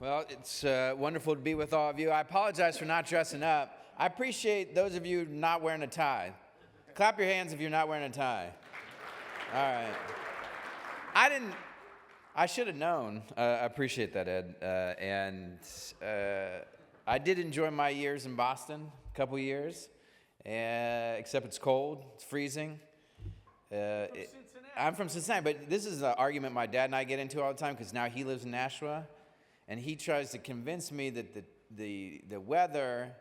Well, it's wonderful to be with all of you. I apologize for not dressing up. I appreciate those of you not wearing a tie. Clap your hands if you're not wearing a tie. All right. I should have known. I appreciate that, Ed. I did enjoy my years in Boston, a couple years, except it's cold, it's freezing. I'm from Cincinnati, but this is an argument my dad and I get into all the time because now he lives in Nashua, and he tries to convince me that the weather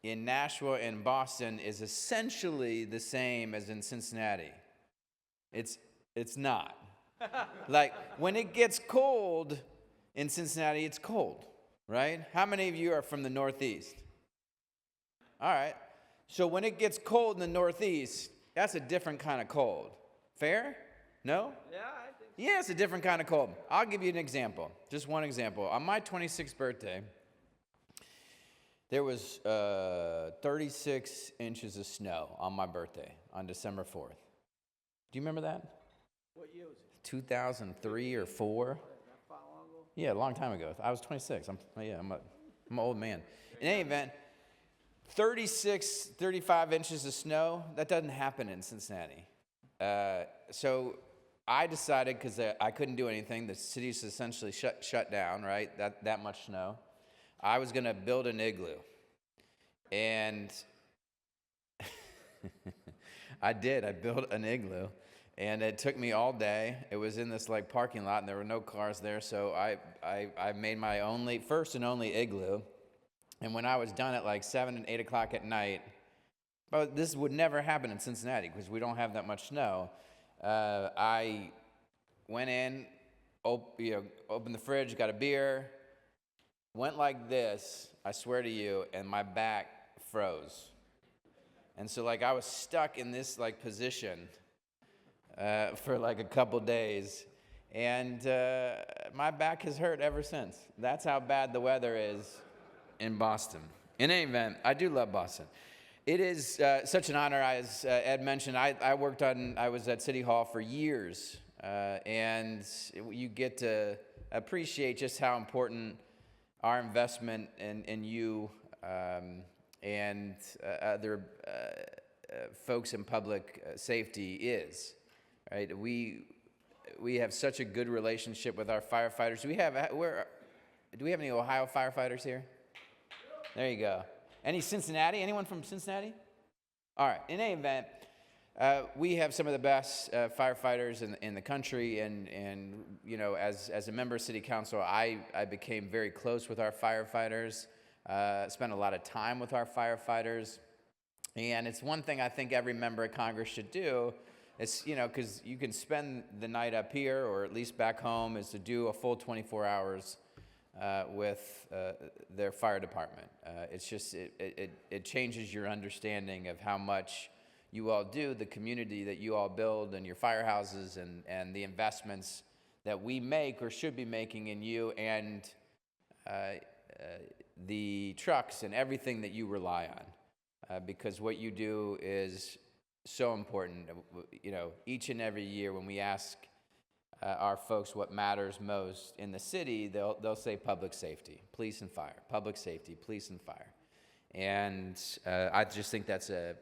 in Nashua and Boston is essentially the same as in Cincinnati. It's not. Like, when it gets cold in Cincinnati, it's cold, right? How many of you are from the Northeast? All right. So when it gets cold in the Northeast, that's a different kind of cold. Fair? No? Yeah, I think so. Yeah, it's a different kind of cold. I'll give you an example, just one example. On my 26th birthday, there was 36 inches of snow on my birthday on December 4th. Do you remember that? What year was it? 2003 or 4? That far long ago? Yeah, a long time ago. I was 26. I'm an old man. In any event, 36, 35 inches of snow, that doesn't happen in Cincinnati. So I decided, because I couldn't do anything, the city's essentially shut down, right? That much snow. I was going to build an igloo. And I did. I built an igloo. And it took me all day. It was in this parking lot, and there were no cars there. So I made my first and only igloo. And when I was done at 7 and 8 o'clock at night, but this would never happen in Cincinnati because we don't have that much snow. I went in, opened the fridge, got a beer, went like this, I swear to you, and my back froze. And so I was stuck in this position for a couple days, and my back has hurt ever since. That's how bad the weather is in Boston. In any event, I do love Boston. It is such an honor. As Ed mentioned, I was at City Hall for years, and you get to appreciate just how important our investment in you and other folks in public safety is. Right? We have such a good relationship with our firefighters. Do we have any Ohio firefighters here? There you go. Any Cincinnati? Anyone from Cincinnati? All right. In any event, we have some of the best firefighters in the country, and as a member of City Council, I became very close with our firefighters. Spent a lot of time with our firefighters, and it's one thing I think every member of Congress should do. It's because you can spend the night up here or at least back home, is to do a full 24 hours with their fire department. It's just it changes your understanding of how much you all do, the community that you all build, and your firehouses, and the investments that we make or should be making in you, and the trucks and everything that you rely on, because what you do is so important. Each and every year when we ask our folks what matters most in the city, they'll say public safety, police and fire, public safety, police and fire. And I just think that's an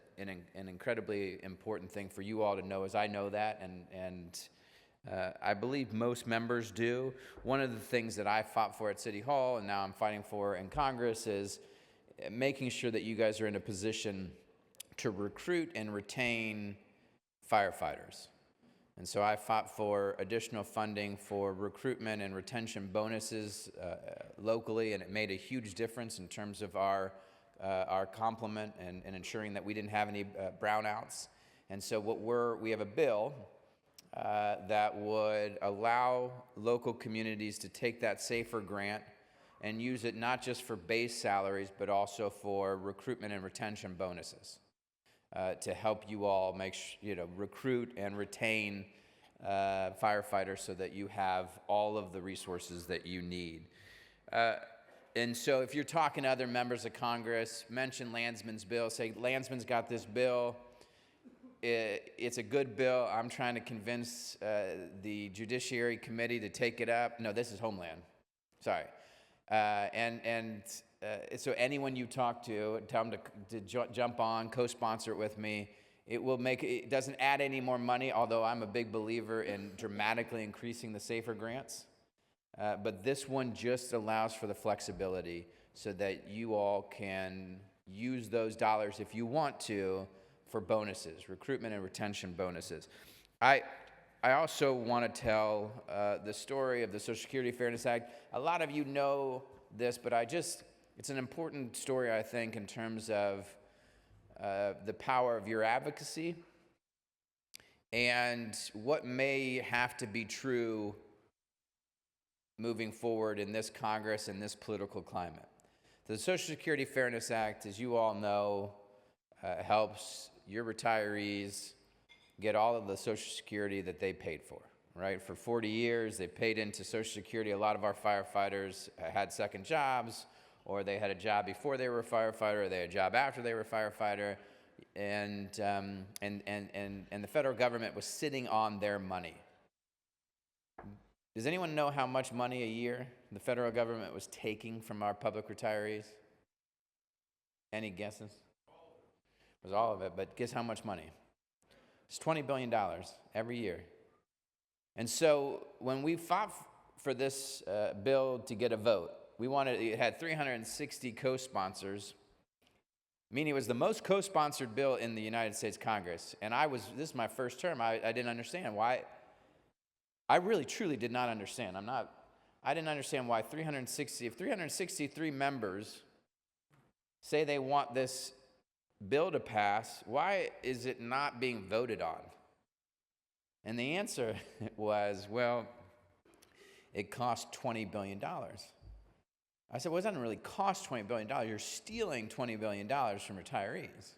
incredibly important thing for you all to know, as I know that, and I believe most members do. One of the things that I fought for at City Hall, and now I'm fighting for in Congress, is making sure that you guys are in a position to recruit and retain firefighters. And so I fought for additional funding for recruitment and retention bonuses locally, and it made a huge difference in terms of our complement and ensuring that we didn't have any brownouts. And so we have a bill that would allow local communities to take that SAFER grant and use it not just for base salaries, but also for recruitment and retention bonuses. To help you all recruit and retain firefighters so that you have all of the resources that you need. And so if you're talking to other members of Congress, mention Landsman's bill. Say, Landsman's got this bill. It's a good bill. I'm trying to convince the Judiciary Committee to take it up. No, this is Homeland. Sorry. So anyone you talk to, tell them to jump on, co-sponsor it with me. It doesn't add any more money, although I'm a big believer in dramatically increasing the SAFER grants. But this one just allows for the flexibility so that you all can use those dollars if you want to for bonuses, recruitment and retention bonuses. I also want to tell the story of the Social Security Fairness Act. A lot of you know this, but it's an important story, I think, in terms of the power of your advocacy and what may have to be true moving forward in this Congress and this political climate. The Social Security Fairness Act, as you all know, helps your retirees get all of the Social Security that they paid for, right? For 40 years, they paid into Social Security. A lot of our firefighters had second jobs, or they had a job before they were a firefighter, or they had a job after they were a firefighter, and the federal government was sitting on their money. Does anyone know how much money a year the federal government was taking from our public retirees? Any guesses? It was all of it, but guess how much money? It's $20 billion every year. And so when we fought for this bill to get a vote, it had 360 co-sponsors, meaning it was the most co-sponsored bill in the United States Congress. And this is my first term, I didn't understand why. I really, truly did not understand. I didn't understand why if 363 members say they want this bill to pass, why is it not being voted on? And the answer was, well, it cost $20 billion. I said, well, it doesn't really cost $20 billion. You're stealing $20 billion from retirees.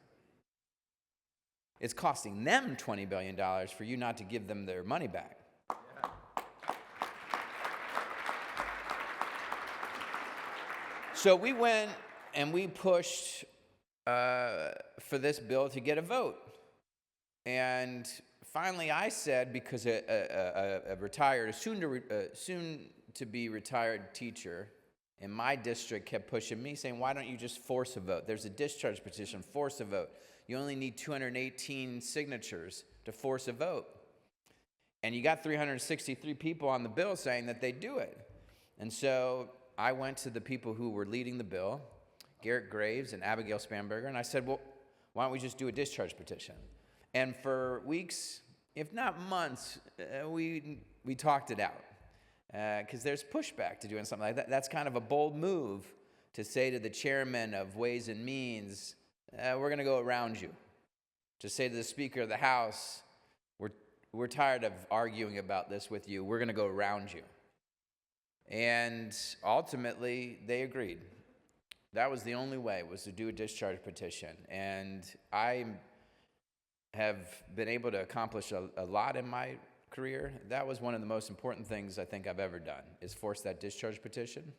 It's costing them $20 billion for you not to give them their money back. So we went and we pushed for this bill to get a vote. And finally I said, because a soon-to-be retired teacher in my district kept pushing me, saying, why don't you just force a vote? There's a discharge petition, force a vote. You only need 218 signatures to force a vote. And you got 363 people on the bill saying that they'd do it. And so I went to the people who were leading the bill, Garrett Graves and Abigail Spanberger, and I said, well, why don't we just do a discharge petition? And for weeks, if not months, we talked it out. Because there's pushback to doing something like that. That's kind of a bold move to say to the chairman of Ways and Means, we're going to go around you. To say to the Speaker of the House, we're tired of arguing about this with you. We're going to go around you. And ultimately, they agreed. That was the only way, was to do a discharge petition. And I have been able to accomplish a lot in my career. That was one of the most important things I think I've ever done, is force that discharge petition,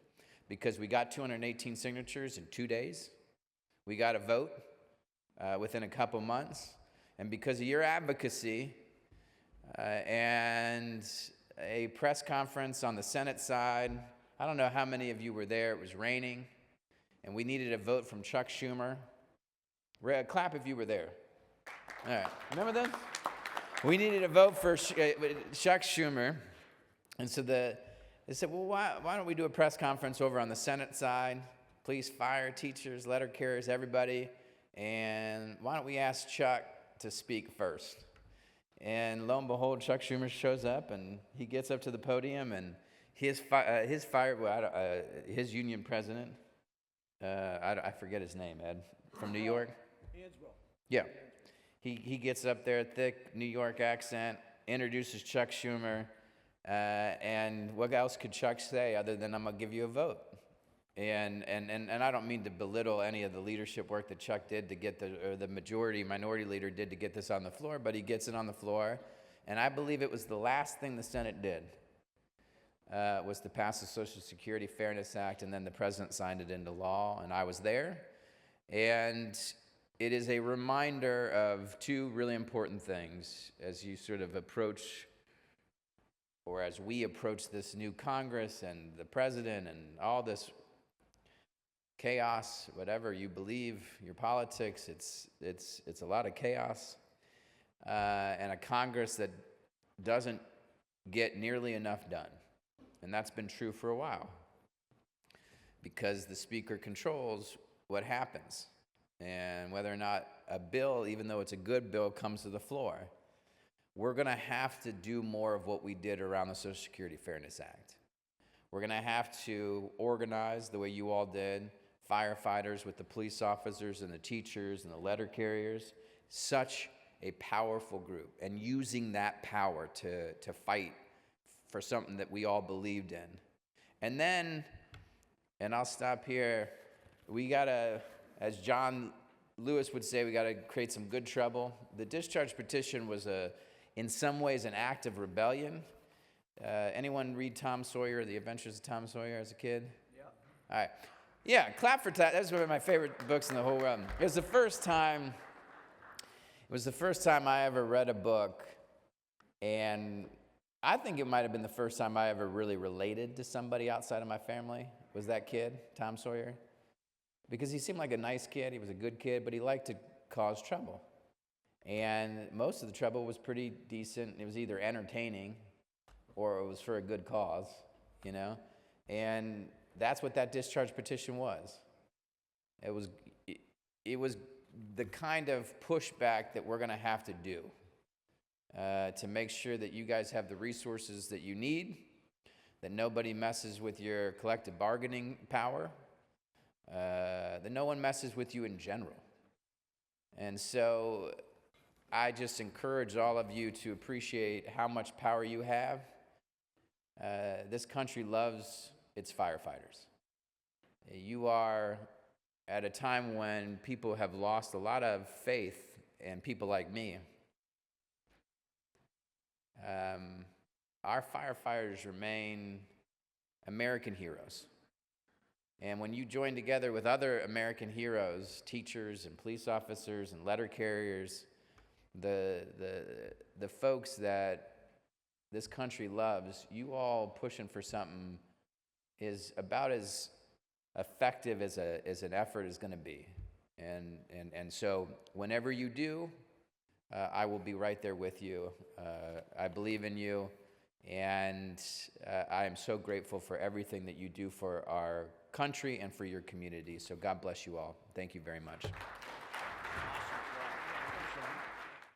because we got 218 signatures in 2 days. We got a vote within a couple months. And because of your advocacy and a press conference on the Senate side, I don't know how many of you were there. It was raining, and we needed a vote from Chuck Schumer. Clap if you were there. All right, remember this? We needed a vote for Chuck Schumer, and so they said, well, why don't we do a press conference over on the Senate side? Police, fire, teachers, letter carriers, everybody, and why don't we ask Chuck to speak first? And lo and behold, Chuck Schumer shows up, and he gets up to the podium, and his union president, I forget his name, Ed, from New York? Hansville. Yeah. He gets up there, thick New York accent, introduces Chuck Schumer, and what else could Chuck say other than, I'm going to give you a vote? And I don't mean to belittle any of the leadership work that Chuck did to get the minority leader did to get this on the floor, but he gets it on the floor, and I believe it was the last thing the Senate did, was to pass the Social Security Fairness Act, and then the president signed it into law, and I was there, and it is a reminder of two really important things as you sort of approach, or as we approach this new Congress and the president and all this chaos, whatever you believe, your politics, it's a lot of chaos, and a Congress that doesn't get nearly enough done. And that's been true for a while, because the speaker controls what happens and whether or not a bill, even though it's a good bill, comes to the floor. We're going to have to do more of what we did around the Social Security Fairness Act. We're going to have to organize the way you all did, firefighters with the police officers and the teachers and the letter carriers, such a powerful group, and using that power to fight for something that we all believed in. And then, and I'll stop here, we gotta, as John Lewis would say, we gotta create some good trouble. The discharge petition was in some ways an act of rebellion. Anyone read Tom Sawyer, The Adventures of Tom Sawyer as a kid? Yeah. All right. Yeah, clap for Tom. That's one of my favorite books in the whole world. It was the first time I ever read a book, and I think it might have been the first time I ever really related to somebody outside of my family, was that kid, Tom Sawyer. Because he seemed like a nice kid, he was a good kid, but he liked to cause trouble. And most of the trouble was pretty decent. It was either entertaining or it was for a good cause, you know? And that's what that discharge petition was. It was the kind of pushback that we're going to have to do to make sure that you guys have the resources that you need, that nobody messes with your collective bargaining power, that no one messes with you in general. And so I just encourage all of you to appreciate how much power you have. This country loves its firefighters. You are at a time when people have lost a lot of faith in people like me. Our firefighters remain American heroes. And when you join together with other American heroes, teachers and police officers and letter carriers, the folks that this country loves, you all pushing for something is about as effective as an effort is going to be. And so whenever you do, I will be right there with you. I believe in you, and I am so grateful for everything that you do for our country and for your community. So God bless you all. Thank you very much.